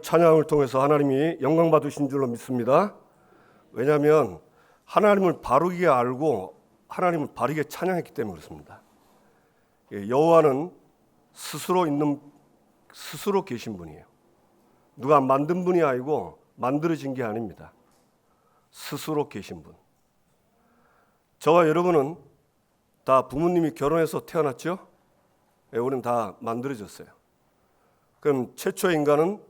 찬양을 통해서 하나님이 영광 받으신 줄로 믿습니다. 왜냐하면 하나님을 바르게 알고 하나님을 바르게 찬양했기 때문에 그렇습니다. 여호와는 스스로 계신 분이에요. 누가 만든 분이 아니고 만들어진 게 아닙니다. 스스로 계신 분. 저와 여러분은 다 부모님이 결혼해서 태어났죠? 우리는 다 만들어졌어요. 그럼 최초의 인간은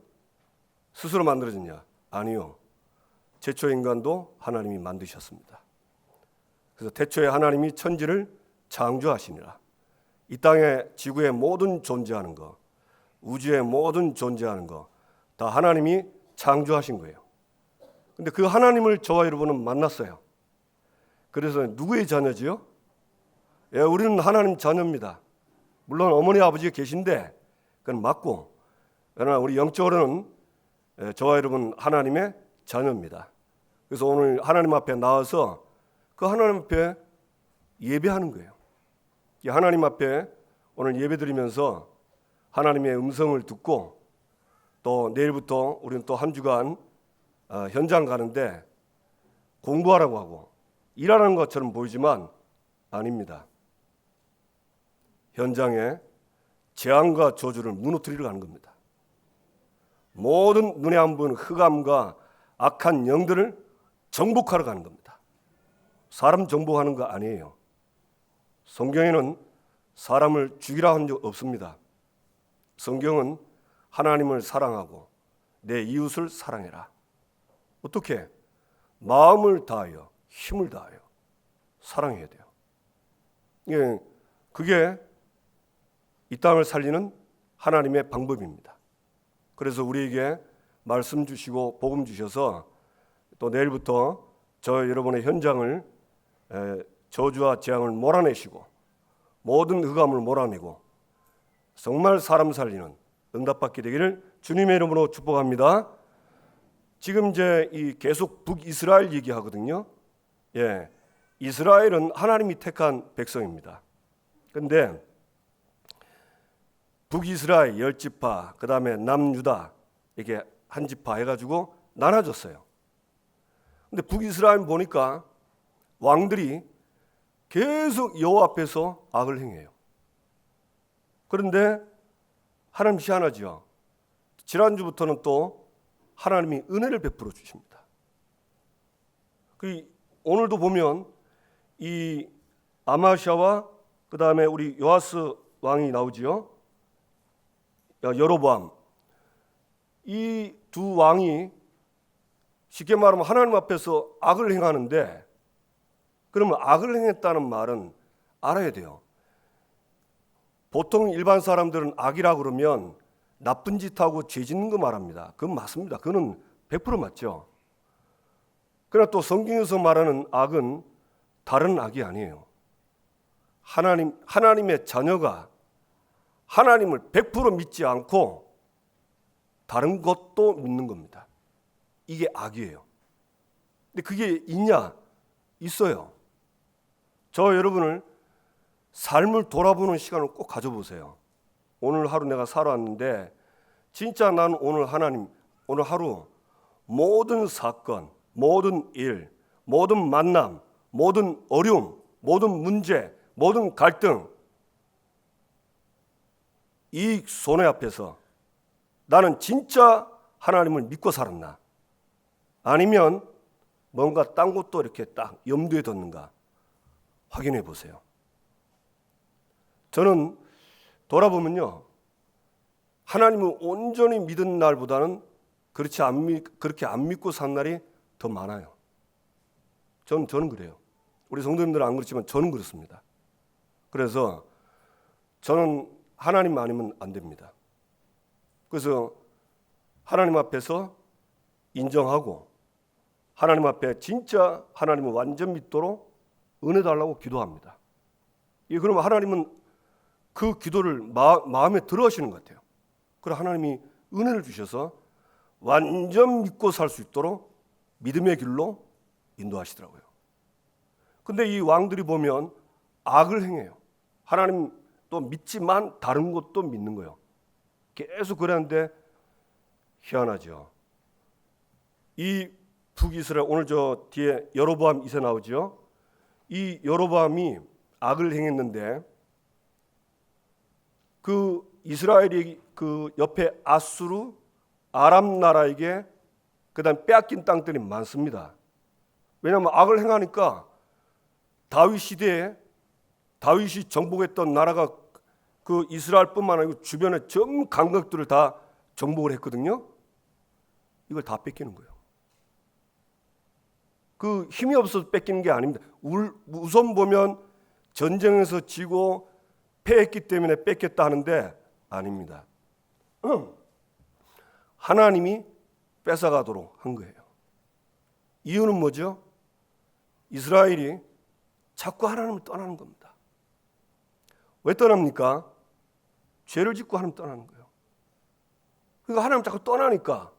스스로 만들어졌냐? 아니요. 최초의 인간도 하나님이 만드셨습니다. 그래서 태초에 하나님이 천지를 창조하시니라. 이 땅에 지구에 모든 존재하는 거, 우주에 모든 존재하는 거 다 하나님이 창조하신 거예요. 근데 그 하나님을 저와 여러분은 만났어요. 그래서 누구의 자녀지요? 우리는 하나님 자녀입니다. 물론 어머니 아버지가 계신데 그건 맞고, 그러나 우리 영적으로는 저와 여러분 하나님의 자녀입니다. 그래서 오늘 하나님 앞에 나와서 그 하나님 앞에 예배하는 거예요. 이 하나님 앞에 오늘 예배드리면서 하나님의 음성을 듣고, 또 내일부터 우리는 또 한 주간 현장 가는데 공부하라고 하고 일하는 것처럼 보이지만 아닙니다. 현장에 재앙과 저주를 무너뜨리러 가는 겁니다. 모든 눈에 안 보이는 흑암과 악한 영들을 정복하러 가는 겁니다. 사람 정복하는 거 아니에요. 성경에는 사람을 죽이라 한 적 없습니다. 성경은 하나님을 사랑하고 내 이웃을 사랑해라. 어떻게? 마음을 다하여 힘을 다하여 사랑해야 돼요. 그게 이 땅을 살리는 하나님의 방법입니다. 그래서 우리에게 말씀 주시고 복음 주셔서 또 내일부터 저 여러분의 현장을 저주와 재앙을 몰아내시고 모든 흑암을 몰아내고 정말 사람 살리는 응답받게 되기를 주님의 이름으로 축복합니다. 지금 이제 계속 북이스라엘 얘기하거든요. 이스라엘은 하나님이 택한 백성입니다. 그런데 북이스라엘 10지파, 그 다음에 남유다 이렇게 한 지파 해가지고 나눠졌어요. 근데 북이스라엘 보니까 왕들이 계속 여호와 앞에서 악을 행해요. 그런데 하나님 희한하죠. 지난주부터는 또 하나님이 은혜를 베풀어 주십니다. 오늘도 보면 이 아마시아와 그 다음에 우리 요아스 왕이 나오지요. 여로보암. 이 두 왕이 쉽게 말하면 하나님 앞에서 악을 행하는데, 그러면 악을 행했다는 말은 알아야 돼요. 보통 일반 사람들은 악이라 그러면 나쁜 짓하고 죄 짓는 거 말합니다. 그건 맞습니다. 그건 100% 맞죠. 그러나 또 성경에서 말하는 악은 다른 악이 아니에요. 하나님의 자녀가 하나님을 100% 믿지 않고 다른 것도 믿는 겁니다. 이게 악이에요. 근데 그게 있냐? 있어요. 저 여러분을 삶을 돌아보는 시간을 꼭 가져보세요. 오늘 하루 내가 살아왔는데 진짜 나는 오늘 하루 모든 사건, 모든 일, 모든 만남, 모든 어려움, 모든 문제, 모든 갈등, 이 손해 앞에서 나는 진짜 하나님을 믿고 살았나? 아니면 뭔가 딴 것도 이렇게 딱 염두에 뒀는가? 확인해 보세요. 저는 돌아보면요, 하나님을 온전히 믿은 날보다는 그렇게 안 믿고 산 날이 더 많아요. 저는 그래요. 우리 성도님들은 안 그렇지만 저는 그렇습니다. 그래서 저는 하나님 아니면 안 됩니다. 그래서 하나님 앞에서 인정하고 하나님 앞에 진짜 하나님을 완전 믿도록 은혜 달라고 기도합니다. 그러면 하나님은 그 기도를 마음에 들어 하시는 것 같아요. 그래서 하나님이 은혜를 주셔서 완전 믿고 살 수 있도록 믿음의 길로 인도하시더라고요. 근데 이 왕들이 보면 악을 행해요. 하나님 또 믿지만 다른 것도 믿는 거예요. 계속 그랬는데 희한하죠. 이 북이스라엘, 오늘 저 뒤에 여로보암 2세 나오죠. 이 여로보암이 악을 행했는데 그 이스라엘이 그 옆에 아수르, 아람 나라에게 그다음 빼앗긴 땅들이 많습니다. 왜냐하면 악을 행하니까 다윗 시대에 다윗이 정복했던 나라가 그 이스라엘뿐만 아니고 주변의 전 강국들을 다 정복을 했거든요. 이걸 다 뺏기는 거예요. 그 힘이 없어서 뺏기는 게 아닙니다. 우선 보면 전쟁에서 지고 패했기 때문에 뺏겼다 하는데 아닙니다. 하나님이 뺏어가도록 한 거예요. 이유는 뭐죠? 이스라엘이 자꾸 하나님을 떠나는 겁니다. 왜 떠납니까? 죄를 짓고 하나님 떠나는 거예요. 그러니까 하나님 자꾸 떠나니까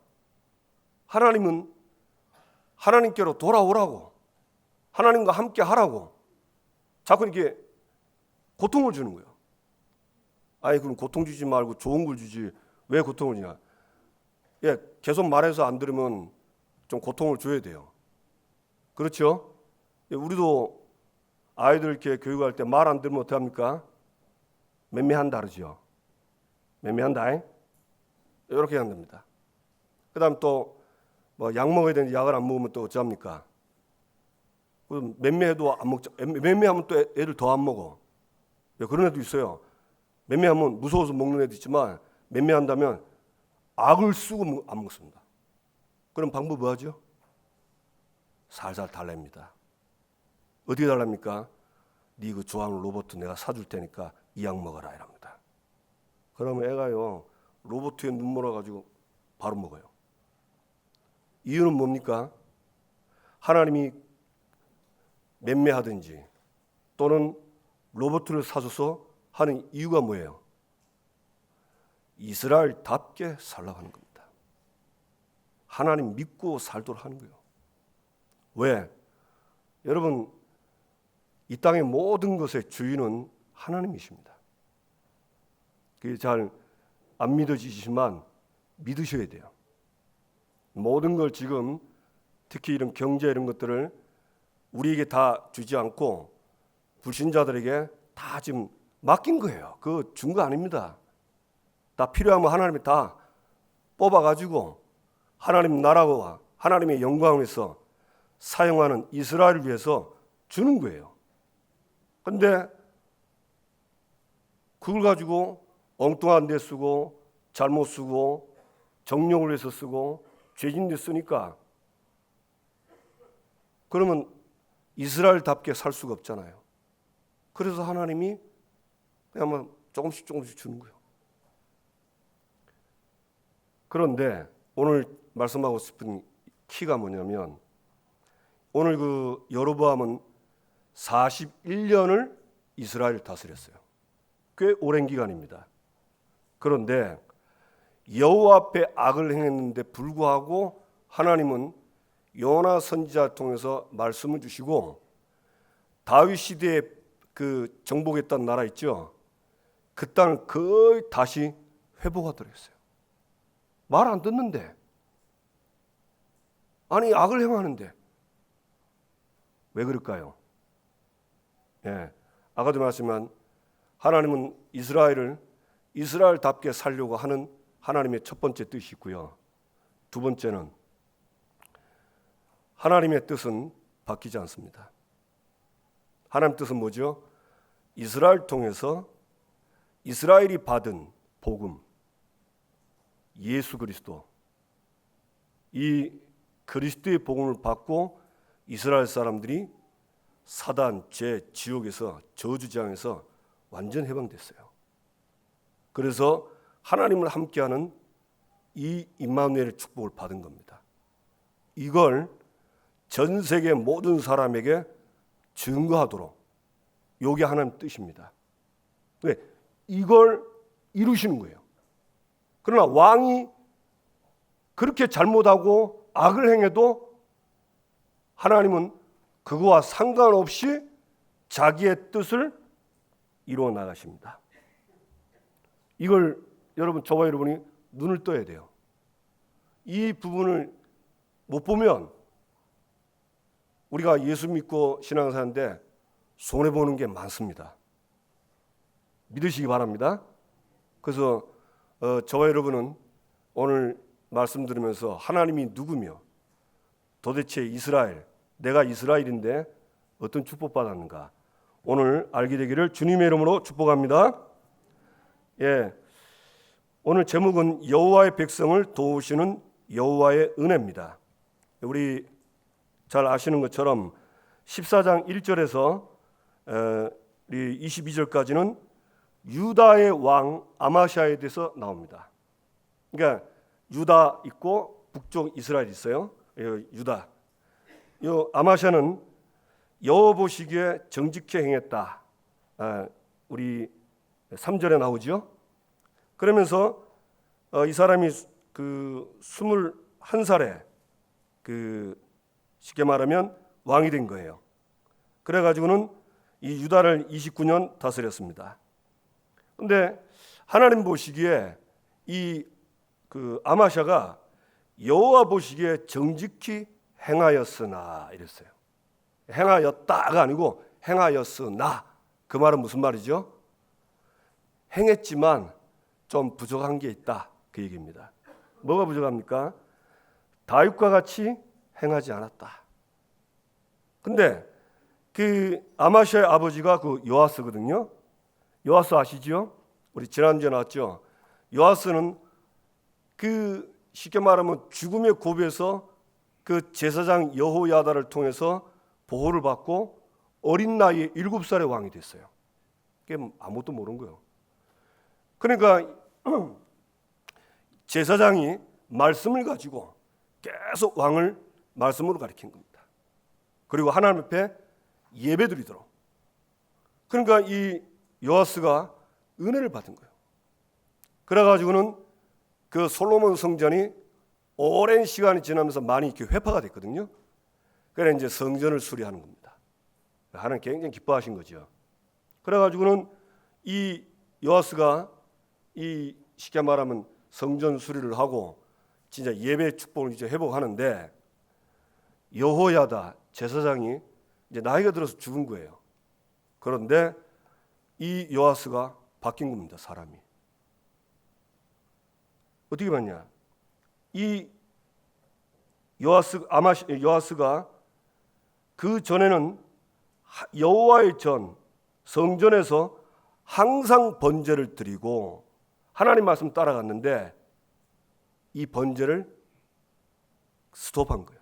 하나님은 하나님께로 돌아오라고, 하나님과 함께 하라고 자꾸 이렇게 고통을 주는 거예요. 아니 그럼 고통 주지 말고 좋은 걸 주지 왜 고통을 주냐? 예, 계속 말해서 안 들으면 좀 고통을 줘야 돼요. 그렇죠? 예, 우리도 아이들 이렇게 교육할 때 말 안 들으면 어떻게 합니까? 맴매한다 그러죠. 맴매한다. 이렇게 한답니다. 그다음 또 뭐 약 먹어야 되는데 약을 안 먹으면 또 어찌합니까? 그럼 맴매해도 안 먹자. 맴매하면 또 애들 더 안 먹어. 예, 그런 애도 있어요. 맴매하면 무서워서 먹는 애도 있지만 맴매한다면 악을 쓰고 안 먹습니다. 그럼 방법 뭐 하죠? 살살 달랩니다. 어떻게 달랍니까? 네 그 좋아하는 로봇 내가 사줄 테니까 이 약 먹어라 이랍니다. 그러면 애가요 로봇에 눈 멀어가지고 바로 먹어요. 이유는 뭡니까? 하나님이 맴매하든지 또는 로봇을 사줘서 하는 이유가 뭐예요? 이스라엘답게 살라고 하는 겁니다. 하나님 믿고 살도록 하는 거예요. 왜? 여러분 이 땅의 모든 것의 주인은 하나님이십니다. 그게 잘 안 믿어지지만 믿으셔야 돼요. 모든 걸 지금 특히 이런 경제 이런 것들을 우리에게 다 주지 않고 불신자들에게 다 지금 맡긴 거예요. 그거 준 거 아닙니다. 다 필요하면 하나님이 다 뽑아가지고 하나님 나라와 하나님의 영광을 위해서 사용하는 이스라엘을 위해서 주는 거예요. 근데 그걸 가지고 엉뚱한 데 쓰고 잘못 쓰고 정욕을 위해서 쓰고 죄진 데 쓰니까 그러면 이스라엘답게 살 수가 없잖아요. 그래서 하나님이 그냥 뭐 조금씩 주는 거예요. 그런데 오늘 말씀하고 싶은 키가 뭐냐면 오늘 그 여로보암은 41년을 이스라엘을 다스렸어요. 꽤 오랜 기간입니다. 그런데 여호와 앞에 악을 행했는데 불구하고 하나님은 요나 선지자를 통해서 말씀을 주시고 다윗 시대에 그 정복했던 나라 있죠. 그 땅을 거의 다시 회복하도록 했어요. 말 안 듣는데 아니 악을 행하는데 왜 그럴까요? 예, 아까도 말했지만 하나님은 이스라엘을 이스라엘답게 살려고 하는 하나님의 첫 번째 뜻이 있고요. 두 번째는 하나님의 뜻은 바뀌지 않습니다. 하나님의 뜻은 뭐죠? 이스라엘 통해서 이스라엘이 받은 복음, 예수 그리스도, 이 그리스도의 복음을 받고 이스라엘 사람들이 사단, 죄, 지옥에서 저주장에서 완전 해방됐어요. 그래서 하나님을 함께하는 이 임마누엘의 축복을 받은 겁니다. 이걸 전 세계 모든 사람에게 증거하도록 이게 하나님 뜻입니다. 네, 이걸 이루시는 거예요. 그러나 왕이 그렇게 잘못하고 악을 행해도 하나님은 그거와 상관없이 자기의 뜻을 이루어 나가십니다. 이걸 여러분, 저와 여러분이 눈을 떠야 돼요. 이 부분을 못 보면 우리가 예수 믿고 신앙사는데 손해보는 게 많습니다. 믿으시기 바랍니다. 그래서 저와 여러분은 오늘 말씀 들으면서 하나님이 누구며 도대체 이스라엘, 내가 이스라엘인데 어떤 축복받았는가 오늘 알게 되기를 주님의 이름으로 축복합니다. 예, 오늘 제목은 여호와의 백성을 도우시는 여호와의 은혜입니다. 우리 잘 아시는 것처럼 14장 1절에서 22절까지는 유다의 왕 아마시아에 대해서 나옵니다. 그러니까 유다 있고 북쪽 이스라엘 있어요. 유다. 이 아마시아는 여호와 보시기에 정직히 행했다. 우리 3절에 나오죠. 그러면서 이 사람이 그 21살에 쉽게 말하면 왕이 된 거예요. 그래가지고는 이 유다를 29년 다스렸습니다. 근데 하나님 보시기에 이 아마샤가 여호와 보시기에 정직히 행하였으나 이랬어요. 행하였다가 아니고 행하였으나, 그 말은 무슨 말이죠? 행했지만 좀 부족한 게 있다, 그 얘기입니다. 뭐가 부족합니까? 다윗과 같이 행하지 않았다. 근데 그 아마시아의 아버지가 그 요아스거든요. 요아스 아시죠? 우리 지난주에 나왔죠. 요아스는 그 쉽게 말하면 죽음의 고비에서 그 제사장 여호야다를 통해서 보호를 받고 어린 나이에 7살의 왕이 됐어요. 그게 아무것도 모르는 거예요. 그러니까 제사장이 말씀을 가지고 계속 왕을 말씀으로 가르친 겁니다. 그리고 하나님 앞에 예배드리도록. 그러니까 이 요아스가 은혜를 받은 거예요. 그래가지고는 그 솔로몬 성전이 오랜 시간이 지나면서 많이 이렇게 회파가 됐거든요. 그래 이제 성전을 수리하는 겁니다. 하나님 굉장히 기뻐하신 거죠. 그래가지고는 이 요아스가 이 쉽게 말하면 성전 수리를 하고 진짜 예배 축복을 이제 회복하는데 여호야다 제사장이 이제 나이가 들어서 죽은 거예요. 그런데 이 요아스가 바뀐 겁니다. 사람이 어떻게 봤냐? 이 요아스가 그 전에는 여호와의 전 성전에서 항상 번제를 드리고 하나님 말씀 따라갔는데 이 번제를 스톱한 거예요.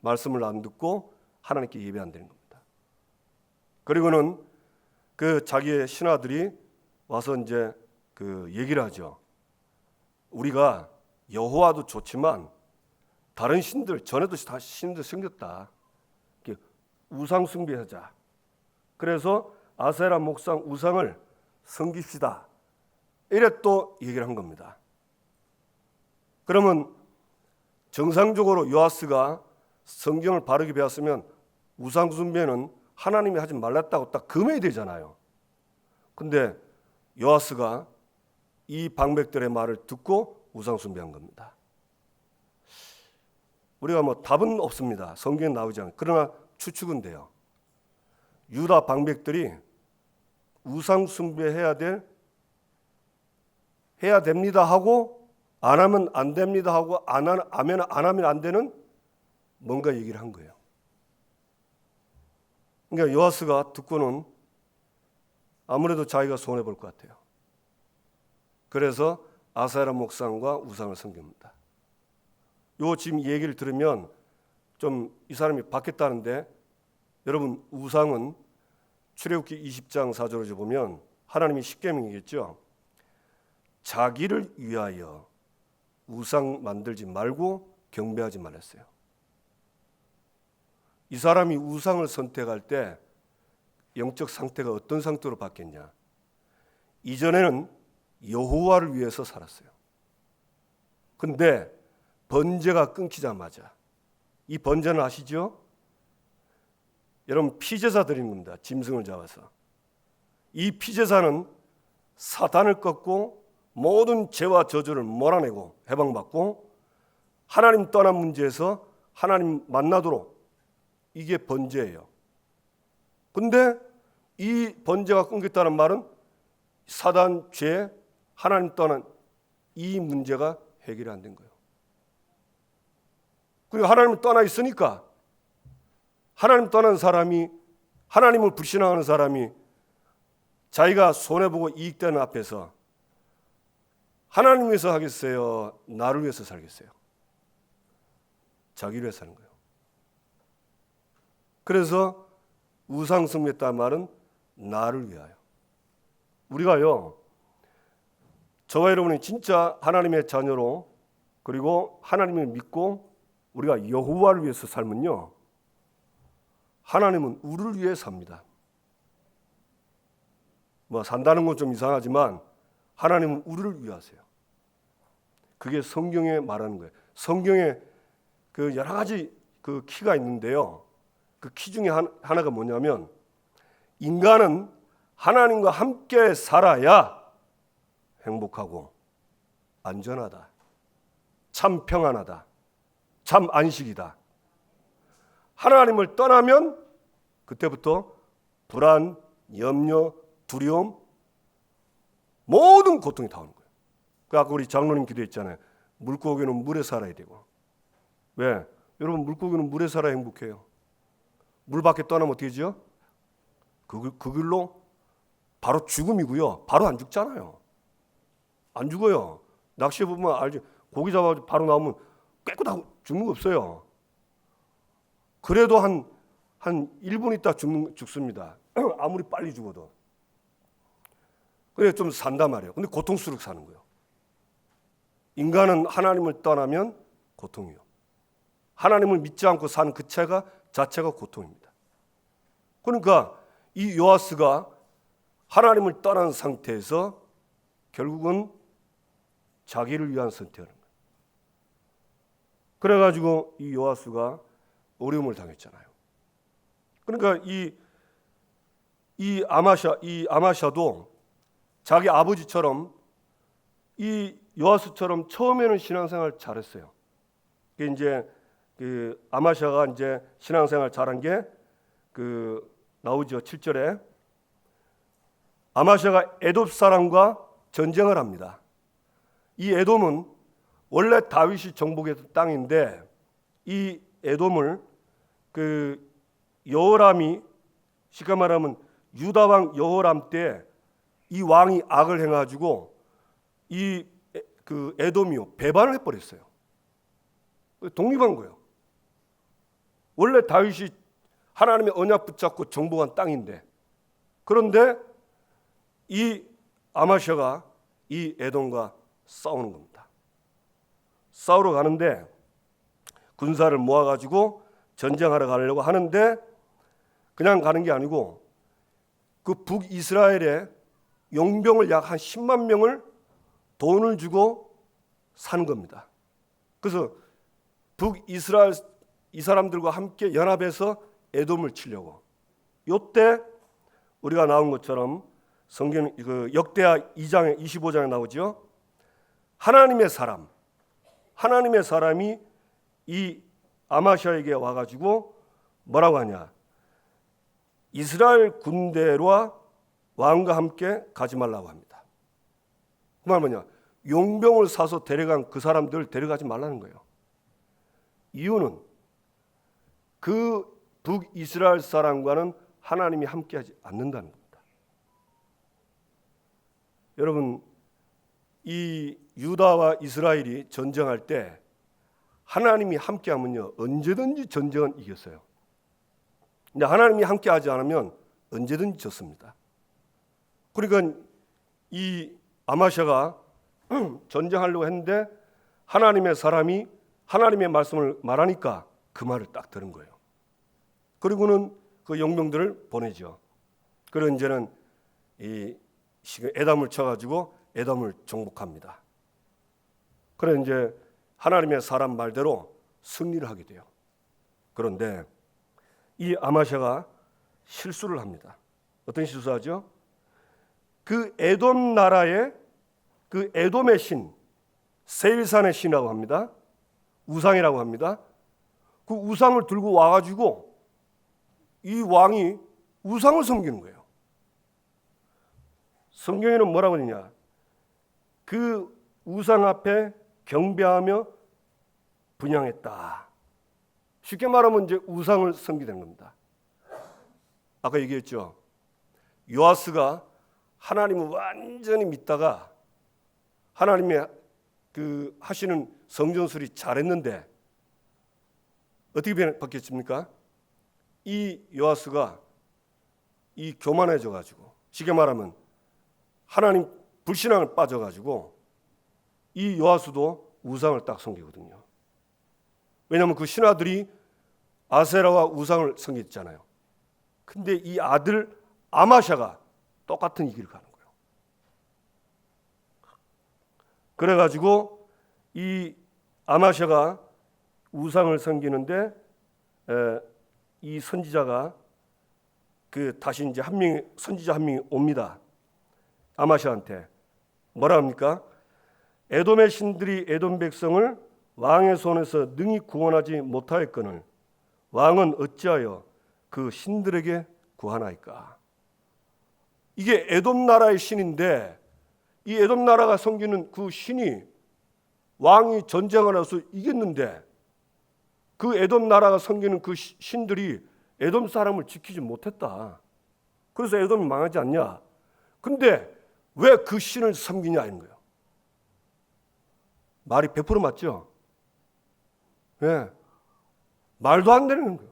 말씀을 안 듣고 하나님께 예배 안 드리는 겁니다. 그리고는 그 자기의 신하들이 와서 이제 그 얘기를 하죠. 우리가 여호와도 좋지만 다른 신들, 전에도 다 신들 생겼다. 우상 숭배하자. 그래서 아세라 목상 우상을 섬깁시다. 이래 또 얘기를 한 겁니다. 그러면 정상적으로 요아스가 성경을 바르게 배웠으면 우상 숭배는 하나님이 하지 말랐다고 딱 금해야 되잖아요. 근데 요아스가 이 방백들의 말을 듣고 우상 숭배한 겁니다. 우리가 뭐 답은 없습니다. 성경에 나오지 않아요. 그러나 추측은 돼요. 유다 방백들이 우상 숭배해야 해야 됩니다 하고 안 하면 안 됩니다 하고 안 하면 안 되는 뭔가 얘기를 한 거예요. 그러니까 요아스가 듣고는 아무래도 자기가 손해 볼 것 같아요. 그래서 아세라 목상과 우상을 섬깁니다. 요 지금 얘기를 들으면 좀 이 사람이 바뀌었다는데 여러분 우상은 출애굽기 20장 4절을 보면 하나님이 십계명이겠죠. 자기를 위하여 우상 만들지 말고 경배하지 말았어요. 이 사람이 우상을 선택할 때 영적 상태가 어떤 상태로 바뀌었냐? 이전에는 여호와를 위해서 살았어요. 근데 번제가 끊기자마자 이 번제는 아시죠? 여러분 피제사 드리는 겁니다. 짐승을 잡아서. 이 피제사는 사탄을 꺾고 모든 죄와 저주를 몰아내고 해방받고 하나님 떠난 문제에서 하나님 만나도록, 이게 번제예요. 근데 이 번제가 끊겼다는 말은 사단, 죄, 하나님 떠난 이 문제가 해결이 안 된 거예요. 그리고 하나님을 떠나 있으니까 하나님 떠난 사람이, 하나님을 불신하는 사람이 자기가 손해보고 이익되는 앞에서 하나님 위해서 하겠어요? 나를 위해서 살겠어요? 자기를 위해서 사는 거예요. 그래서 우상숭배했다는 말은 나를 위하여. 우리가요, 저와 여러분이 진짜 하나님의 자녀로, 그리고 하나님을 믿고 우리가 여호와를 위해서 살면요, 하나님은 우리를 위해 삽니다. 뭐 산다는 건 좀 이상하지만 하나님은 우리를 위하세요. 그게 성경에 말하는 거예요. 성경에 그 여러 가지 그 키가 있는데요, 그 키 중에 하나가 뭐냐면, 인간은 하나님과 함께 살아야 행복하고 안전하다, 참 평안하다, 참 안식이다. 하나님을 떠나면 그때부터 불안, 염려, 두려움, 모든 고통이 다 오는 거예요. 그 아까 우리 장로님 기도했잖아요. 물고기는 물에 살아야 되고. 왜? 여러분, 물고기는 물에 살아야 행복해요. 물 밖에 떠나면 어떻게 되죠? 그 길로 바로 죽음이고요. 바로 안 죽잖아요. 안 죽어요. 낚시해 보면 알지. 고기 잡아서 바로 나오면 깨끗하고 죽는 거 없어요. 그래도 한 1분 있다 죽습니다. 아무리 빨리 죽어도. 그래 좀 산단 말이에요. 근데 고통스럽게 사는 거예요. 인간은 하나님을 떠나면 고통이요. 하나님을 믿지 않고 사는 그 자체가 고통입니다. 그러니까 이 요아스가 하나님을 떠난 상태에서 결국은 자기를 위한 선택을 한 거예요. 그래가지고 이 요아스가 어려움을 당했잖아요. 그러니까 이 아마샤도 자기 아버지처럼, 이 요아스처럼 처음에는 신앙생활 잘했어요. 이제 그 아마샤가 이제 신앙생활 잘한 게 그 나오죠. 7절에 아마샤가 에돔 사람과 전쟁을 합니다. 이 에돔은 원래 다윗이 정복했던 땅인데, 이 에돔을 그 여호람이, 시가 말하면 유다 왕 여호람 때 이 왕이 악을 행해가지고 이 그 에돔이요 배반을 해버렸어요. 독립한 거예요. 원래 다윗이 하나님의 언약 붙잡고 정복한 땅인데, 그런데 이 아마샤가 이 에돔과 싸우는 겁니다. 싸우러 가는데 군사를 모아가지고 전쟁하러 가려고 하는데, 그냥 가는 게 아니고 그 북이스라엘에 용병을 약 한 10만 명을 돈을 주고 사는 겁니다. 그래서 북이스라엘 이 사람들과 함께 연합해서 에돔을 치려고. 이때 우리가 나온 것처럼 성경 그 역대하 2장에 25장에 나오죠. 하나님의 사람이 이 아마샤에게 와가지고 뭐라고 하냐? 이스라엘 군대와 왕과 함께 가지 말라고 합니다. 그 말 뭐냐? 용병을 사서 데려간 그 사람들 데려가지 말라는 거예요. 이유는 그 북이스라엘 사람과는 하나님이 함께하지 않는다는 겁니다. 여러분, 이 유다와 이스라엘이 전쟁할 때 하나님이 함께하면요 언제든지 전쟁은 이겼어요. 근데 하나님이 함께하지 않으면 언제든지 졌습니다. 그러니까 이 아마샤가 전쟁하려고 했는데 하나님의 사람이 하나님의 말씀을 말하니까 그 말을 딱 들은 거예요. 그리고는 그 용병들을 보내죠. 그리고 이제는 이 에돔을 쳐가지고 에돔을 정복합니다. 그래 이제 하나님의 사람 말대로 승리를 하게 돼요. 그런데 이 아마샤가 실수를 합니다. 어떤 실수하죠? 그 에돔 나라에 그 에돔의 신, 세일산의 신이라고 합니다. 우상이라고 합니다. 그 우상을 들고 와가지고 이 왕이 우상을 섬기는 거예요. 성경에는 뭐라고 하느냐? 그 우상 앞에 경배하며 분향했다. 쉽게 말하면 이제 우상을 섬기는 겁니다. 아까 얘기했죠. 요아스가 하나님을 완전히 믿다가 하나님의 그 하시는 성전술이 잘했는데 어떻게 바뀌었습니까? 이 요아스가 이 교만해져 가지고 쉽게 말하면 하나님 불신앙을 빠져 가지고 이 요아스도 우상을 딱 섬기거든요. 왜냐하면 그 신하들이 아세라와 우상을 섬겼잖아요. 근데 이 아들 아마샤가 똑같은 이 길을 가는 거예요. 그래가지고 이 아마샤가 우상을 섬기는데 이 선지자가 그 다시 이제 선지자 한 명이 옵니다. 아마샤한테 뭐라 합니까? 에돔의 신들이 에돔 백성을 왕의 손에서 능히 구원하지 못하였거늘 왕은 어찌하여 그 신들에게 구하나이까? 이게 에돔 나라의 신인데 이 에돔 나라가 섬기는 그 신이 왕이 전쟁을 해서 이겼는데 그 에돔 나라가 섬기는 그 신들이 에돔 사람을 지키지 못했다. 그래서 에돔이 망하지 않냐? 근데 왜 그 신을 섬기냐 하는 거예요. 말이 100% 맞죠? 예. 말도 안 되는 거예요.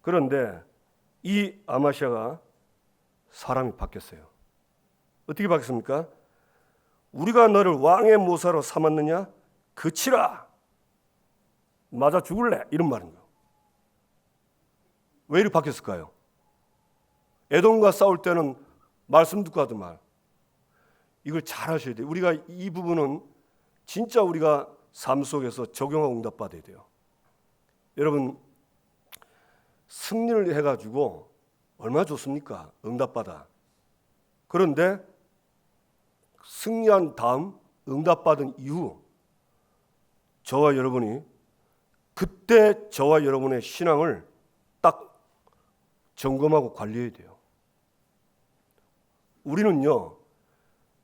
그런데 이 아마샤가 사람이 바뀌었어요. 어떻게 바뀌었습니까? 우리가 너를 왕의 모사로 삼았느냐? 그치라. 맞아 죽을래. 이런 말인 거예요. 왜 이렇게 바뀌었을까요? 에돔과 싸울 때는 말씀 듣고 하던 말. 이걸 잘 하셔야 돼요. 우리가 이 부분은 진짜 우리가 삶 속에서 적용하고 응답받아야 돼요. 여러분 승리를 해가지고 얼마나 좋습니까? 응답받아. 그런데 승리한 다음 응답받은 이후 저와 여러분이 그때 저와 여러분의 신앙을 딱 점검하고 관리해야 돼요. 우리는요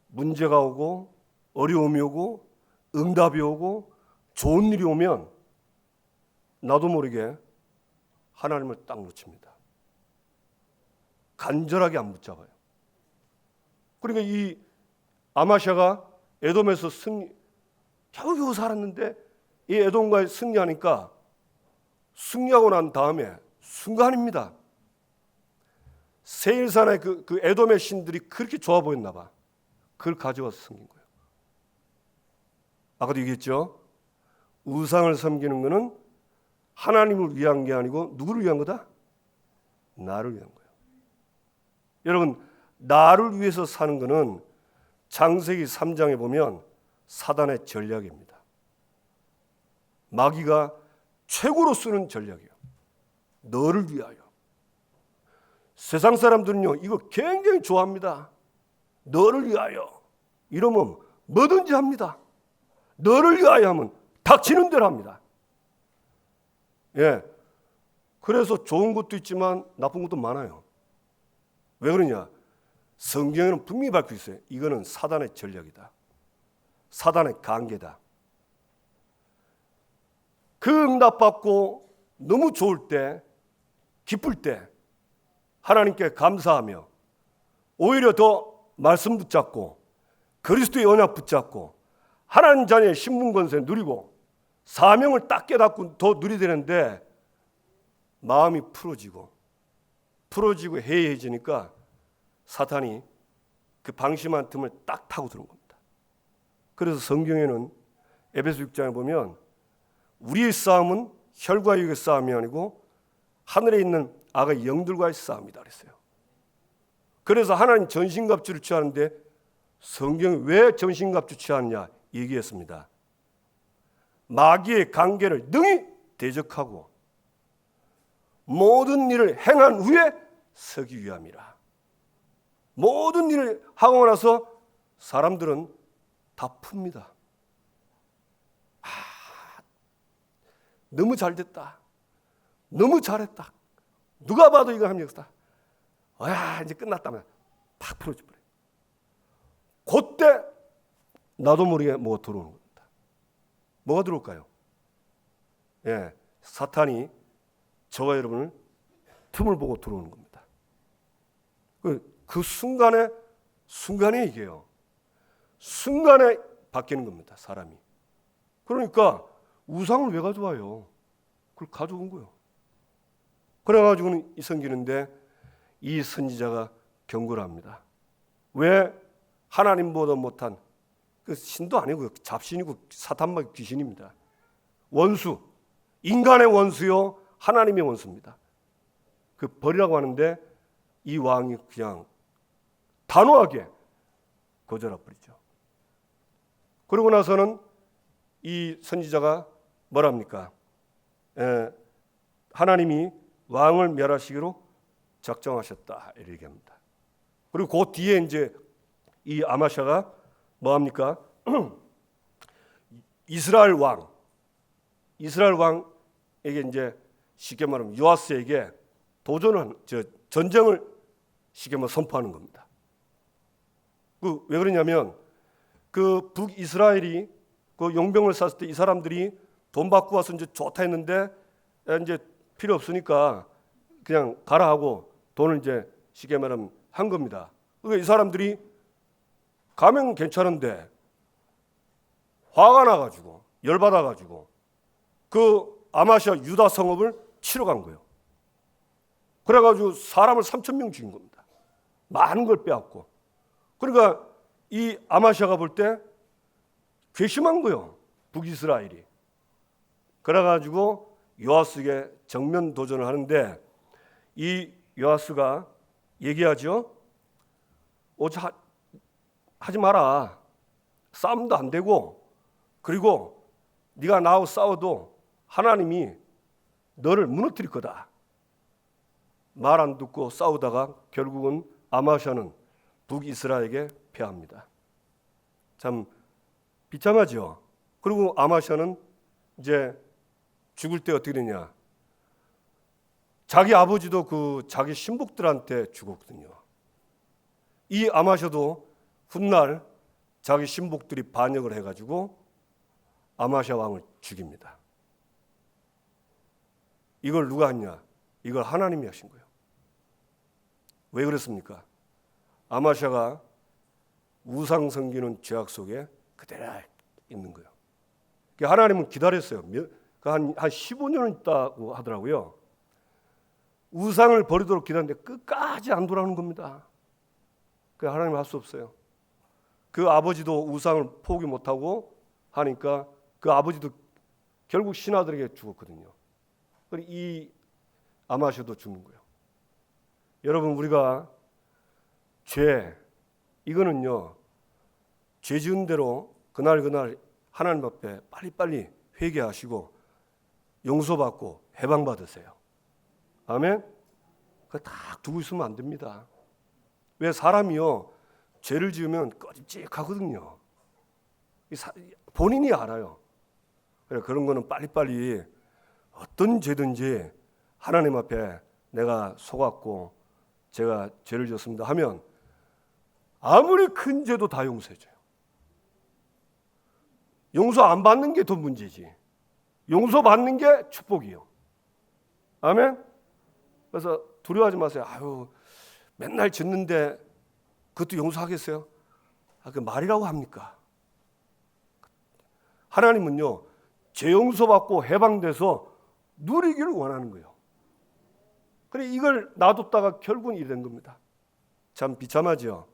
문제가 오고 어려움이 오고 응답이 오고 좋은 일이 오면 나도 모르게 하나님을 딱 놓칩니다. 간절하게 안 붙잡아요. 그러니까 이 아마샤가 에돔에서 겨우겨우 살았는데 이 에돔과의 승리하니까 승리하고 난 다음에 순간입니다. 세일산의 그 에돔의 신들이 그렇게 좋아 보였나 봐. 그걸 가져와서 섬긴 거예요. 아까도 얘기했죠. 우상을 섬기는 것은 하나님을 위한 게 아니고 누구를 위한 거다? 나를 위한 거예요. 여러분 나를 위해서 사는 것은 창세기 3장에 보면 사단의 전략입니다. 마귀가 최고로 쓰는 전략이에요. 너를 위하여. 세상 사람들은요 이거 굉장히 좋아합니다. 너를 위하여 이러면 뭐든지 합니다. 너를 위하여 하면 닥치는 대로 합니다. 예. 그래서 좋은 것도 있지만 나쁜 것도 많아요. 왜 그러냐? 성경에는 분명히 밝혀 있어요. 이거는 사단의 전략이다. 사단의 관계다. 그 응답받고 너무 좋을 때, 기쁠 때 하나님께 감사하며 오히려 더 말씀 붙잡고 그리스도의 언약 붙잡고 하나님 자녀의 신분 권세 누리고 사명을 딱 깨닫고 더 누리야 되는데 마음이 풀어지고 해이해지니까 사탄이 그 방심한 틈을 딱 타고 들어온 겁니다. 그래서 성경에는 에베소 6장에 보면 우리의 싸움은 혈과 육의 싸움이 아니고 하늘에 있는 악의 영들과의 싸움이다 그랬어요. 그래서 하나님 전신갑주를 취하는데 성경이 왜 전신갑주 취하느냐 얘기했습니다. 마귀의 관계를 능히 대적하고 모든 일을 행한 후에 서기 위함이라. 모든 일을 하고 나서 사람들은 다 풉니다. 너무 잘 됐다. 너무 잘했다. 누가 봐도 이거 합력이다. 이제 끝났다면 팍 풀어줘 버려요. 그때 나도 모르게 뭐가 들어오는 겁니다. 뭐가 들어올까요? 사탄이 저와 여러분을 틈을 보고 들어오는 겁니다. 그 순간에 이게요. 순간에 바뀌는 겁니다. 사람이. 그러니까 우상을 왜 가져와요? 그걸 가져온 거예요. 그래가지고는 이성기는데 이 선지자가 경고를 합니다. 왜 하나님보다 못한 그 신도 아니고 잡신이고 사탄막 귀신입니다. 원수, 인간의 원수요 하나님의 원수입니다. 그 벌이라고 하는데 이 왕이 그냥 단호하게 거절해 버리죠. 그러고 나서는 이 선지자가 뭐랍니까? 하나님이 왕을 멸하시기로 작정하셨다 이렇게 얘기합니다. 그리고 그 뒤에 이제 이 아마샤가 뭐합니까? 이스라엘 왕에게 이제 쉽게 말하면 요아스에게 전쟁을 쉽게 말하면 선포하는 겁니다. 왜 그러냐면 그 북이스라엘이 그 용병을 쐈을 때 이 사람들이 돈 받고 와서 이제 좋다 했는데 이제 필요 없으니까 그냥 가라 하고 돈을 이제 쉽게 말하면 한 겁니다. 그러니까 이 사람들이 가면 괜찮은데 화가 나가지고 열받아가지고 그 아마시아 유다 성읍을 치러 간 거예요. 그래가지고 사람을 3,000명 죽인 겁니다. 많은 걸 빼앗고. 그러니까 이 아마시아가 볼 때 괘씸한 거예요. 북이스라엘이. 그래가지고 요아스에게 정면 도전을 하는데 이 요아스가 얘기하죠. 하지 마라. 싸움도 안 되고 그리고 네가 나하고 싸워도 하나님이 너를 무너뜨릴 거다. 말 안 듣고 싸우다가 결국은 아마샤는 북이스라엘에게 패합니다. 참 비참하죠. 그리고 아마샤는 이제 죽을 때 어떻게 되냐? 자기 아버지도 그 자기 신복들한테 죽었거든요. 이 아마샤도 훗날 자기 신복들이 반역을 해가지고 아마샤 왕을 죽입니다. 이걸 누가 했냐? 이걸 하나님이 하신 거예요. 왜 그랬습니까? 아마샤가 우상 섬기는 죄악 속에 그대로 있는 거예요. 하나님은 기다렸어요. 한 15년은 있다고 하더라고요. 우상을 버리도록 기다렸는데 끝까지 안 돌아오는 겁니다. 하나님은 할 수 없어요. 그 아버지도 우상을 포기 못하고 하니까 그 아버지도 결국 신하들에게 죽었거든요. 이 아마샤도 죽는 거예요. 여러분 우리가 이거는요 죄 지은 대로 그날 하나님 앞에 빨리빨리 회개하시고 용서받고 해방받으세요. 아멘? 그거 딱 두고 있으면 안 됩니다. 왜 사람이요 죄를 지으면 꺼집직하거든요. 본인이 알아요. 그런 거는 빨리빨리 어떤 죄든지 하나님 앞에 내가 속았고 제가 죄를 지었습니다 하면 아무리 큰 죄도 다 용서해줘요. 용서 안 받는 게 더 문제지. 용서 받는 게 축복이요. 아멘? 그래서 두려워하지 마세요. 맨날 짓는데 그것도 용서하겠어요? 그 말이라고 합니까? 하나님은요 죄 용서받고 해방돼서 누리기를 원하는 거예요. 그래 이걸 놔뒀다가 결국은 이래 된 겁니다. 참 비참하죠.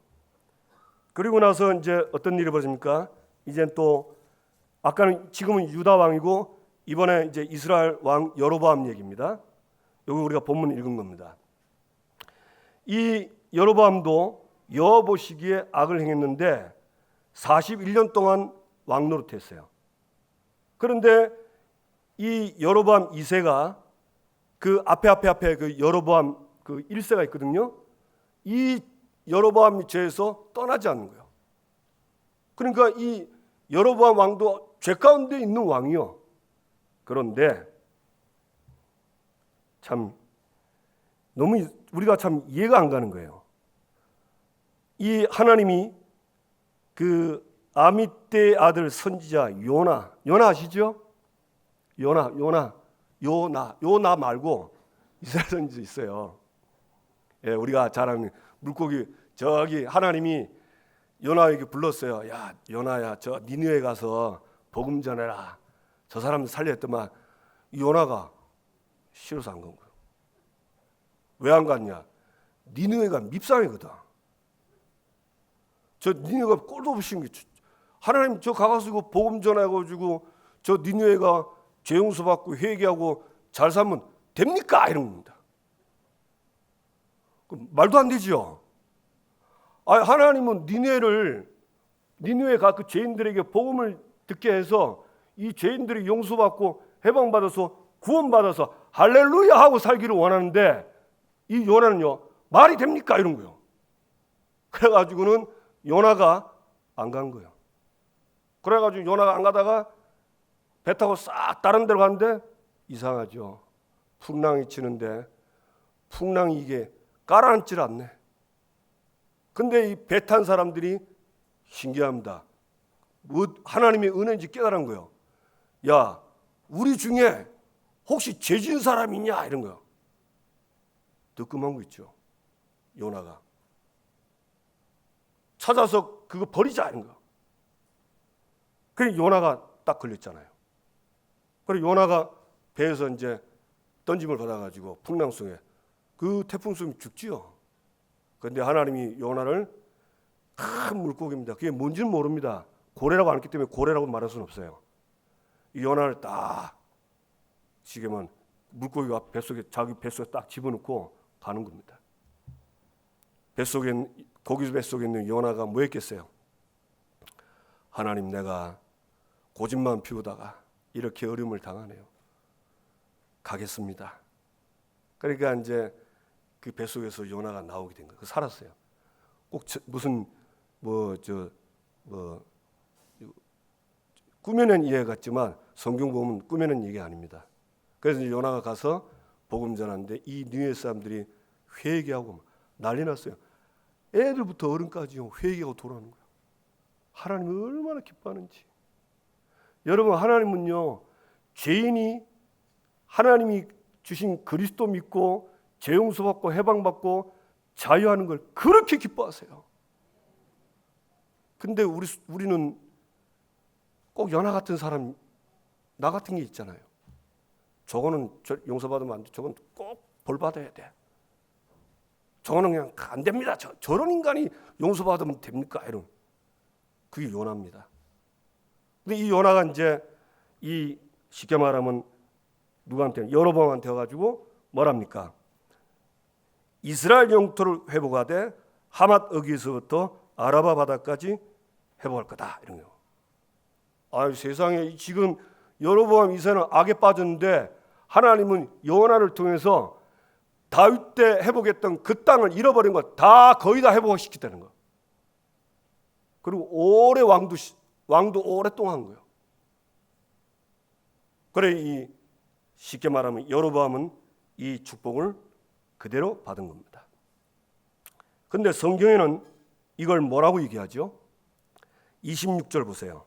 그리고 나서 이제 어떤 일이 벌어집니까? 이제 또 지금은 유다 왕이고 이번에 이제 이스라엘 왕 여로보암 얘기입니다. 여기 우리가 본문 읽은 겁니다. 이 여로보암도 여호와 보시기에 악을 행했는데 41년 동안 왕 노릇했어요. 그런데 이 여로보암 2세가 그 앞에 그 여로보암 그 1세가 있거든요. 이 여로보암 죄에서 떠나지 않는 거예요. 그러니까 이 여로보암 왕도 죄 가운데 있는 왕이요. 그런데 참 너무 우리가 참 이해가 안 가는 거예요. 이 하나님이 그 아미떼의 아들 선지자 요나 아시죠? 요나 말고 이스라엘 선지자 있어요. 예, 우리가 잘 아는 물고기 저기 하나님이 요나에게 불렀어요. 야, 요나야, 저 니느웨 가서 복음 전해라. 저 사람들 살려 했더만 요나가 싫어서 안 간 거예요. 왜 안 갔냐? 니느웨가 밉상이거든. 저 니느웨가 꼴도 없이 게 하나님 저 가가지고 복음 전해가지고 저 니느웨가 죄 용서받고 회개하고 잘 살면 됩니까? 이런 겁니다. 말도 안 되지요. 하나님은 니느웨가 그 죄인들에게 복음을 듣게 해서 이 죄인들이 용서받고 해방받아서 구원받아서 할렐루야 하고 살기를 원하는데 이 요나는요 말이 됩니까? 이런 거요. 그래가지고는 요나가 안 간 거예요. 그래가지고 요나가 안 가다가 배 타고 싹 다른 데로 갔는데 이상하죠. 풍랑이 치는데 풍랑이 이게 가라앉질 않네. 근데 이 배 탄 사람들이 신기합니다. 하나님의 은혜인지 깨달은 거예요. 야, 우리 중에 혹시 죄 지은 사람 있냐? 이런 거요. 뜨끔한 거 있죠. 요나가 찾아서 그거 버리자 이런 거. 그래 요나가 딱 걸렸잖아요. 그래 요나가 배에서 이제 던짐을 받아가지고 풍랑 속에 그 태풍 속에 죽지요. 그런데 하나님이 요나를 큰 물고기입니다. 그게 뭔지는 모릅니다. 고래라고 안 했기 때문에 고래라고 말할 수는 없어요. 이 요나를 딱 지금은 물고기가 자기 뱃속에 딱 집어넣고 가는 겁니다. 고기 뱃속에 있는 요나가 뭐 했겠어요? 하나님, 내가 고집만 피우다가 이렇게 어려움을 당하네요. 가겠습니다. 그러니까 이제 그 뱃속에서 요나가 나오게 된 거예요. 살았어요. 꼭 무슨 꾸며낸 이해 같지만 성경 보면 꾸며낸 얘기 아닙니다. 그래서 이제 요나가 가서 복음 전하는데 이 니느웨 사람들이 회개하고 난리 났어요. 애들부터 어른까지 회개하고 돌아오는 거예요. 하나님이 얼마나 기뻐하는지. 여러분, 하나님은요 죄인이 하나님이 주신 그리스도 믿고 죄 용서받고 해방받고 자유하는 걸 그렇게 기뻐하세요. 근데 우리는 꼭 연하 같은 사람, 나 같은 게 있잖아요. 저거는 용서받으면 안 돼. 저건 꼭 벌받아야 돼. 저거는 그냥 안 됩니다. 저런 인간이 용서받으면 됩니까? 이런. 그게 요나입니다. 근데 이 요나가 이제 이 쉽게 말하면 누구한테? 여로보암한테 와가지고 뭐랍니까? 이스라엘 영토를 회복하되 하맛 어귀에서부터 아라바 바다까지 회복할 거다. 이런 거. 아유, 세상에 지금 여로보암 2세는 악에 빠졌는데 하나님은 요나를 통해서 다윗 때 회복했던 그 땅을 잃어버린 거 다 거의 다 회복시켰다는 거. 그리고 오래 왕도 오랫동안 한 거예요. 그래 이 쉽게 말하면 여로보암은 이 축복을 그대로 받은 겁니다. 근데 성경에는 이걸 뭐라고 얘기하죠? 26절 보세요.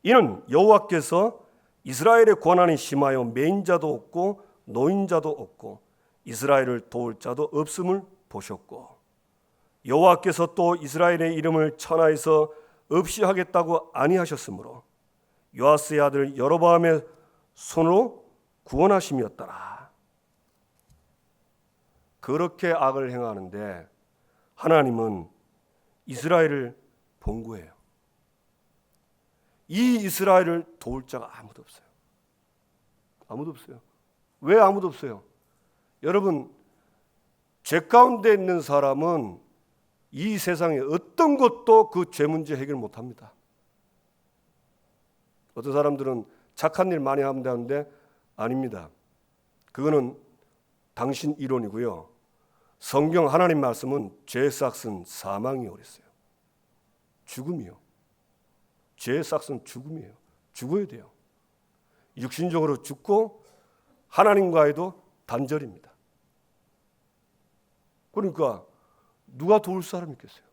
이는 여호와께서 이스라엘의 고난이 심하여 매인자도 없고 노인자도 없고 이스라엘을 도울 자도 없음을 보셨고 여호와께서 또 이스라엘의 이름을 천하에서 없이 하겠다고 아니하셨으므로 요아스의 아들 여로보암의 손으로 구원하심이었더라. 그렇게 악을 행하는데 하나님은 이스라엘을 본거예요. 이 이스라엘을 도울 자가 아무도 없어요. 아무도 없어요. 왜 아무도 없어요? 여러분, 죄 가운데 있는 사람은 이 세상에 어떤 것도 그 죄 문제 해결 못합니다. 어떤 사람들은 착한 일 많이 하면 되는데 아닙니다. 그거는 당신 이론이고요. 성경 하나님 말씀은 죄 삭은 사망이 오랬어요. 죽음이요. 죄의 싹은 죽음이에요. 죽어야 돼요. 육신적으로 죽고 하나님과의도 단절입니다. 그러니까 누가 도울 사람이 있겠어요?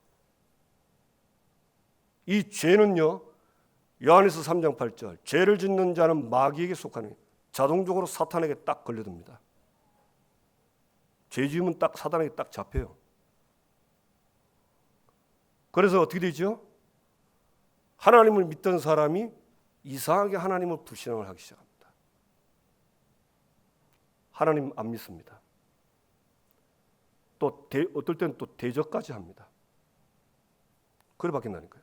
이 죄는요, 요한에서 3장 8절, 죄를 짓는 자는 마귀에게 속하는, 자동적으로 사탄에게 딱 걸려듭니다. 죄 지으면 딱 사탄에게 딱 잡혀요. 그래서 어떻게 되죠? 하나님을 믿던 사람이 이상하게 하나님을 불신앙을 하기 시작합니다. 하나님 안 믿습니다. 또 어떨 때는 또 대적까지 합니다. 그래 바뀐다니까요.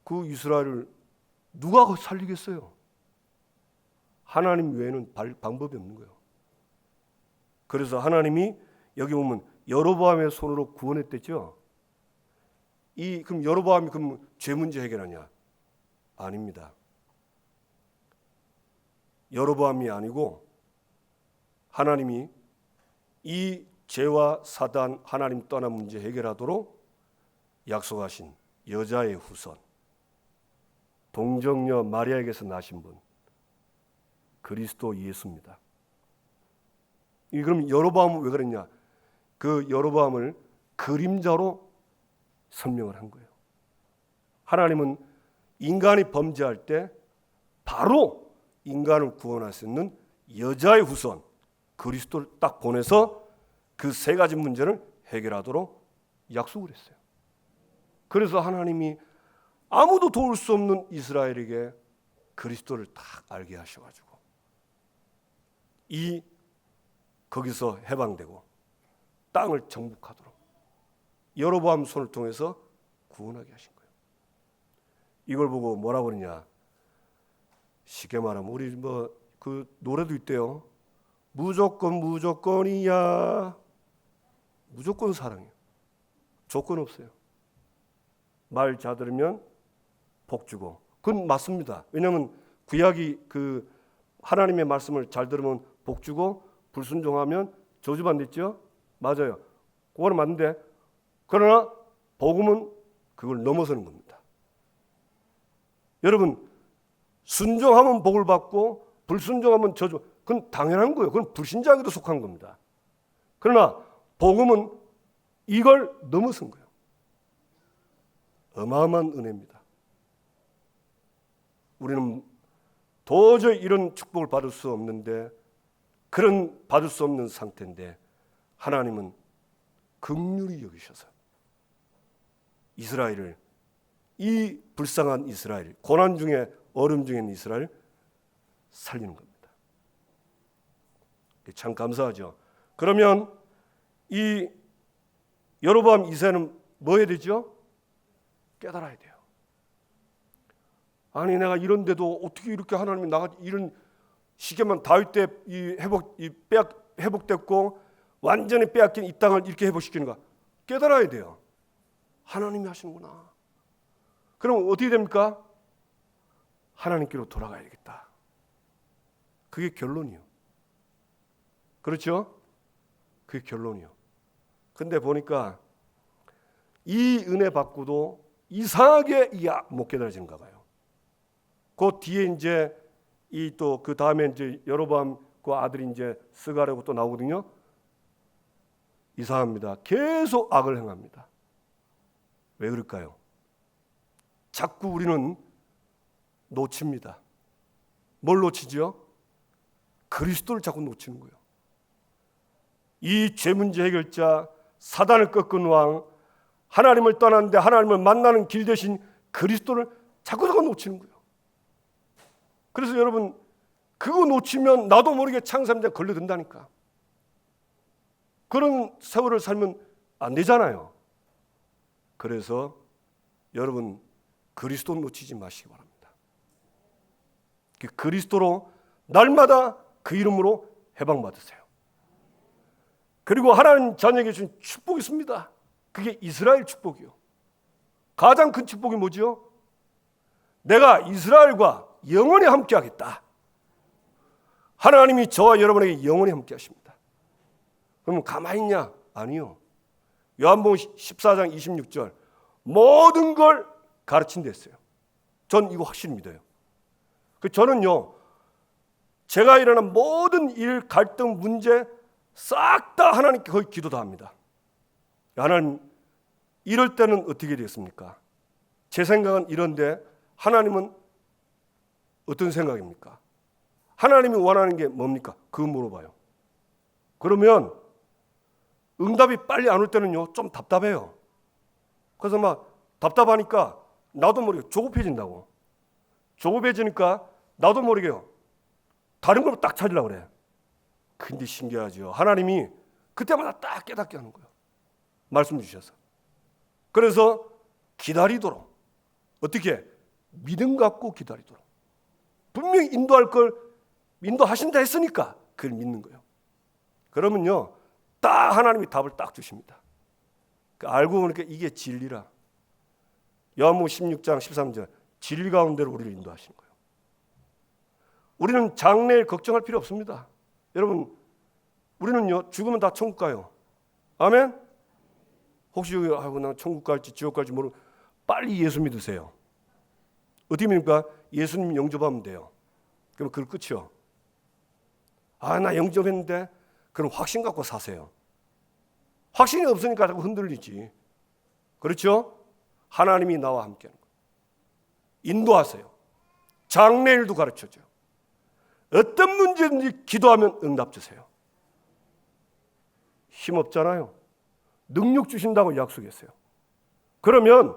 그 이스라엘을 누가 살리겠어요? 하나님 외에는 방법이 없는 거예요. 그래서 하나님이 여기 보면 여로보암의 손으로 구원했댔죠. 그럼 여로보암이 그럼 죄 문제 해결하냐? 아닙니다. 여로보암이 아니고 하나님이 이 죄와 사단, 하나님 떠난 문제 해결하도록 약속하신 여자의 후손, 동정녀 마리아에게서 나신 분, 그리스도 예수입니다. 그럼 여로보암은 왜 그랬냐? 그 여로보암을 그림자로 설명을 한 거예요. 하나님은 인간이 범죄할 때 바로 인간을 구원할 수 있는 여자의 후손 그리스도를 딱 보내서 그 세 가지 문제를 해결하도록 약속을 했어요. 그래서 하나님이 아무도 도울 수 없는 이스라엘에게 그리스도를 딱 알게 하셔가지고 거기서 해방되고 땅을 정복하도록 여로보암 손을 통해서 구원하게 하신 거예요. 이걸 보고 뭐라고 그러냐? 쉽게 말하면 우리 그 노래도 있대요. 무조건이야. 무조건 사랑해요. 조건 없어요. 말 잘 들으면 복 주고. 그건 맞습니다. 왜냐하면 구약이 그 하나님의 말씀을 잘 들으면 복 주고 불순종하면 저주받겠죠? 맞아요. 그거는 맞는데 그러나 복음은 그걸 넘어서는 겁니다. 여러분 순종하면 복을 받고 불순종하면 저주, 그건 당연한 거예요. 그건 불신자에게도 속한 겁니다. 그러나 복음은 이걸 넘어선 거예요. 어마어마한 은혜입니다. 우리는 도저히 이런 축복을 받을 수 없는데, 그런 받을 수 없는 상태인데 하나님은 긍휼히 여기셔서 이스라엘을, 이 불쌍한 이스라엘, 고난 중에 어려움 중에 있는 이스라엘 살리는 겁니다. 참 감사하죠. 그러면 이 여로보암 2세는 뭐 해야 되죠? 깨달아야 돼요. 아니 내가 이런데도 어떻게 이렇게 하나님이 나가 이런 시계만 다윗 때 회복됐고 완전히 빼앗긴 이 땅을 이렇게 회복시키는가? 깨달아야 돼요. 하나님이 하시는구나. 그럼 어떻게 됩니까? 하나님께로 돌아가야 되겠다. 그게 결론이요. 그렇죠? 그게 결론이요. 근데 보니까 이 은혜 받고도 이상하게 못 깨달아지는가 봐요. 그 뒤에 이제 이 또 그 다음에 이제 여로보암 그 아들이 이제 스가랴고 또 나오거든요. 이상합니다. 계속 악을 행합니다. 왜 그럴까요? 자꾸 우리는 놓칩니다. 뭘 놓치죠? 그리스도를 자꾸 놓치는 거예요. 이 죄 문제 해결자, 사단을 꺾은 왕, 하나님을 떠났는데 하나님을 만나는 길 대신 그리스도를 자꾸 놓치는 거예요. 그래서 여러분 그거 놓치면 나도 모르게 창세문제에 걸려든다니까. 그런 세월을 살면 안 되잖아요. 그래서 여러분 그리스도 놓치지 마시기 바랍니다. 그리스도로 날마다 그 이름으로 해방받으세요. 그리고 하나님 자녀에게 주신 축복이 있습니다. 그게 이스라엘 축복이요. 가장 큰 축복이 뭐죠? 내가 이스라엘과 영원히 함께 하겠다. 하나님이 저와 여러분에게 영원히 함께 하십니다. 그러면 가만히 있냐? 아니요. 요한복음 14장 26절 모든 걸 가르친다 했어요. 전 이거 확실히 믿어요. 저는요, 제가 일어난 모든 일, 갈등, 문제 싹 다 하나님께 거의 기도 다 합니다. 하나님, 이럴 때는 어떻게 되겠습니까? 제 생각은 이런데 하나님은 어떤 생각입니까? 하나님이 원하는 게 뭡니까? 그거 물어봐요. 그러면 응답이 빨리 안 올 때는요, 좀 답답해요. 그래서 막 답답하니까 나도 모르게 조급해진다고. 조급해지니까 나도 모르게요, 다른 걸 딱 찾으려고 그래. 근데 신기하죠. 하나님이 그때마다 딱 깨닫게 하는 거예요. 말씀 주셔서. 그래서 기다리도록, 어떻게? 믿음 갖고 기다리도록. 분명히 인도할 걸 인도하신다 했으니까 그걸 믿는 거예요. 그러면요, 딱 하나님이 답을 딱 주십니다. 알고 보니까 이게 진리라. 요한복음 16장 13절, 진리 가운데로 우리를 인도하시는 거예요. 우리는 장래일 걱정할 필요 없습니다. 여러분, 우리는요, 죽으면 다 천국 가요. 아멘? 혹시 나 천국 갈지 지옥 갈지 모르고 빨리 예수 믿으세요. 어떻게 믿습니까? 예수님 영접하면 돼요. 그럼 그걸 끝이요. 나 영접했는데, 그럼 확신 갖고 사세요. 확신이 없으니까 자꾸 흔들리지. 그렇죠? 하나님이 나와 함께하는 거예요. 인도하세요. 장래일도 가르쳐줘요. 어떤 문제든지 기도하면 응답 주세요. 힘없잖아요. 능력 주신다고 약속했어요. 그러면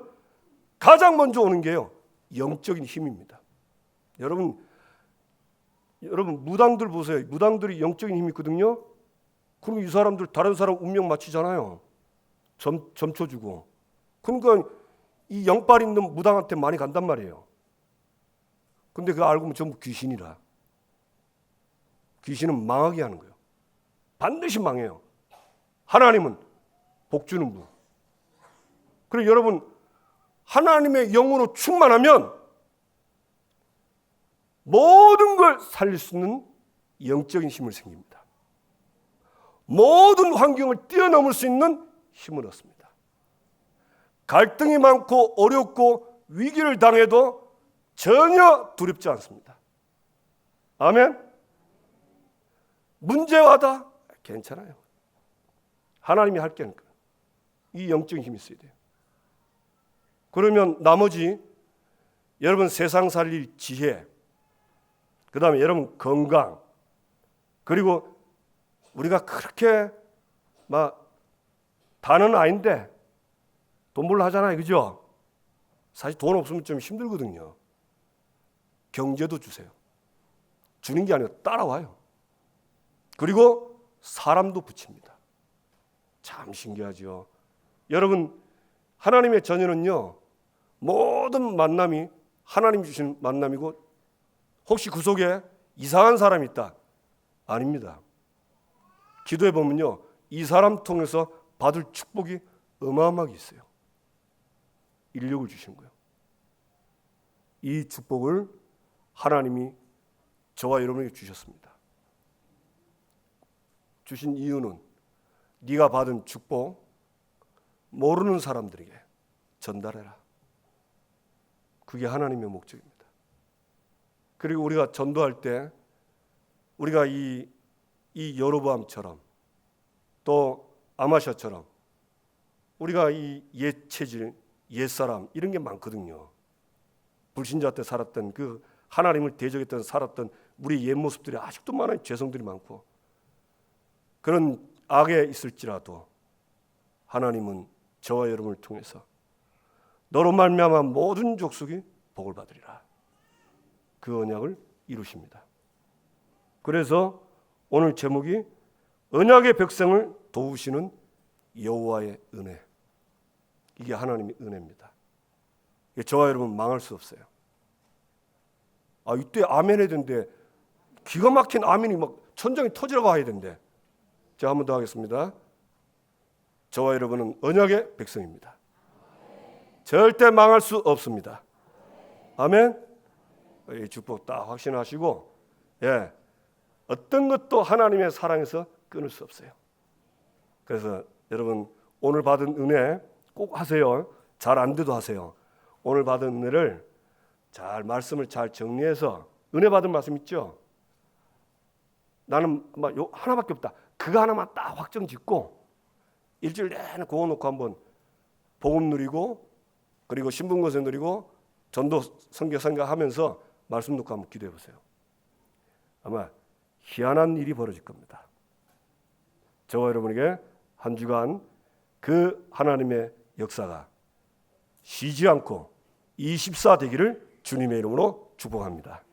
가장 먼저 오는 게요, 영적인 힘입니다. 여러분 무당들 보세요. 무당들이 영적인 힘이 있거든요. 그리고 이 사람들 다른 사람 운명 맞추잖아요. 점쳐 주고. 그러니까 이 영빨 있는 무당한테 많이 간단 말이에요. 근데 그거 알고 보면 전부 귀신이라. 귀신은 망하게 하는 거예요. 반드시 망해요. 하나님은 복 주는 분. 그리고 여러분, 하나님의 영으로 충만하면 모든 걸 살릴 수 있는 영적인 힘을 생깁니다. 모든 환경을 뛰어넘을 수 있는 힘을 얻습니다. 갈등이 많고 어렵고 위기를 당해도 전혀 두렵지 않습니다. 아멘? 문제와다 괜찮아요. 하나님이 할게 하니까. 이 영적인 힘이 있어야 돼요. 그러면 나머지 여러분 세상 살릴 지혜, 그 다음에 여러분 건강, 그리고 우리가 그렇게 막 다는 아닌데 돈벌러 하잖아요. 그죠? 사실 돈 없으면 좀 힘들거든요. 경제도 주세요. 주는 게 아니라 따라와요. 그리고 사람도 붙입니다. 참 신기하죠. 여러분, 하나님의 자녀는요, 모든 만남이 하나님 주신 만남이고, 혹시 그 속에 이상한 사람이 있다? 아닙니다. 기도해 보면요, 이 사람 통해서 받을 축복이 어마어마하게 있어요. 인력을 주신 거예요. 이 축복을 하나님이 저와 여러분에게 주셨습니다. 주신 이유는 네가 받은 축복 모르는 사람들에게 전달해라. 그게 하나님의 목적입니다. 그리고 우리가 전도할 때 우리가 이 여로보암처럼 또 아마샤처럼 우리가 이 옛 체질, 옛 사람 이런 게 많거든요. 불신자 때 살았던 그 하나님을 대적했던 살았던 우리 옛 모습들이 아직도 많아요. 죄성들이 많고 그런 악에 있을지라도 하나님은 저와 여러분을 통해서 너로 말미암아 모든 족속이 복을 받으리라. 그 언약을 이루십니다. 그래서 오늘 제목이 언약의 백성을 도우시는 여호와의 은혜. 이게 하나님의 은혜입니다. 저와 여러분 망할 수 없어요. 이때 아멘 해야 되는데 기가 막힌 아멘이 막 천장이 터지라고 해야 되는데 제가 한 번 더 하겠습니다. 저와 여러분은 언약의 백성입니다. 절대 망할 수 없습니다. 아멘. 이 축복 딱 확신하시고 어떤 것도 하나님의 사랑에서 끊을 수 없어요. 그래서 여러분 오늘 받은 은혜 꼭 하세요. 잘 안 돼도 하세요. 오늘 받은 은혜를 잘 말씀을 잘 정리해서 은혜 받은 말씀 있죠? 나는 막 하나밖에 없다. 그거 하나만 딱 확정 짓고 일주일 내내 그거 놓고 한번 복음 누리고 그리고 신분고세 누리고 전도 선교 생각하면서 말씀 놓고 한번 기도해 보세요. 아마 희한한 일이 벌어질 겁니다. 저와 여러분에게 한 주간 그 하나님의 역사가 쉬지 않고 24 되기를 주님의 이름으로 축복합니다.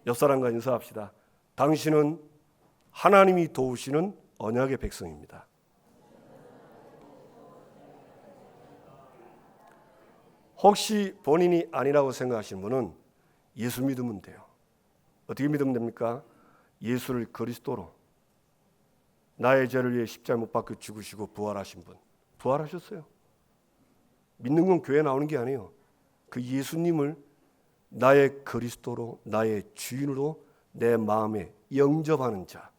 옆 사람과 인사합시다. 당신은 하나님이 도우시는 언약의 백성입니다. 혹시 본인이 아니라고 생각하시는 분은 예수 믿으면 돼요. 어떻게 믿으면 됩니까? 예수를 그리스도로 나의 죄를 위해 십자가에 못 박혀 죽으시고 부활하신 분. 부활하셨어요. 믿는 건 교회 나오는 게 아니에요. 그 예수님을 나의 그리스도로 나의 주인으로 내 마음에 영접하는 자,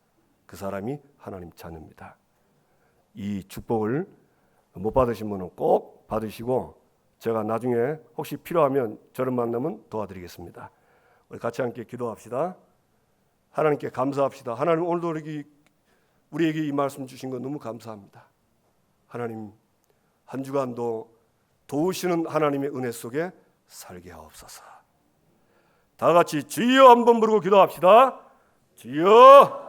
그 사람이 하나님 자녀입니다. 이 축복을 못 받으신 분은 꼭 받으시고 제가 나중에 혹시 필요하면 저를 만나면 도와드리겠습니다. 우리 같이 함께 기도합시다. 하나님께 감사합시다. 하나님 오늘도 우리에게 이 말씀 주신 거 너무 감사합니다. 하나님 한 주간도 도우시는 하나님의 은혜 속에 살게 하옵소서. 다 같이 주여 한번 부르고 기도합시다. 주여.